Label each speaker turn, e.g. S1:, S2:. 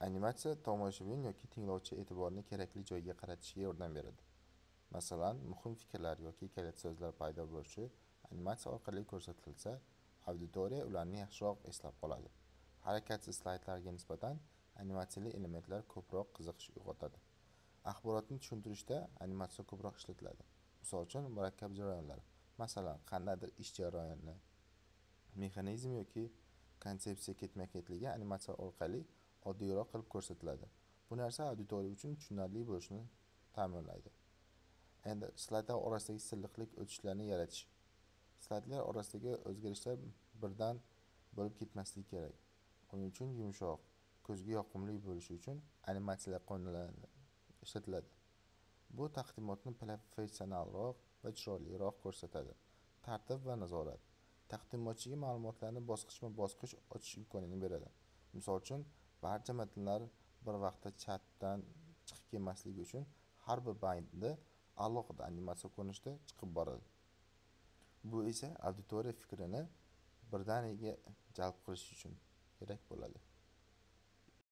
S1: Animatsiya tomoshabin yoki tinglovchi e'tiborini kerakli joyga qaratishga yordam beradi. Masalan, muhim fikrlar yoki kalit so'zlar paydo bo'lishi animatsiya orqali ko'rsatilsa, auditoriya ularni yaxshiroq eslab qoladi. Harakatsiz slaydlarga nisbatan animatsiyali elementlar ko'proq qiziqish uyg'otadi. Axborotni tushuntirishda animatsiya ko'proq ishlatiladi. Misol uchun, murakkab jarayonlar, masalan, qandaydir ish jarayoni, mexanizm yoki konsepsiya ketma-ketligi animatsiya orqali oddiyroq qilib ko'rsatiladi. Bu narsa auditoriya uchun tushunarli bo'lishini ta'minlaydi. Endi slaydlar orasidagi silliqlik o'tishlarni yaratish. Slaydlar orasidagi o'zgarishlar birdan bo'lib ketmasligi kerak. Uning uchun yumshoq, ko'zga yoqimli bo'lishi uchun animatsiyalar qo'llaniladi, ishlatiladi. Bu taqdimotni professionalroq va chiroyliroq ko'rsatadi. Tartib va nazorat. Taqdimotchiga ma'lumotlarni bosqichma-bosqich ochish imkonini beradi. Misol uchun, barcha matnlar bir vaqtda chatdan chiqib kelmasligi uchun har bir bandni alohida animatsiya ko'rinishida chiqib boradi. Bu esa auditoriya fikrini birdaniga jalb qilish uchun kerak bo'ladi.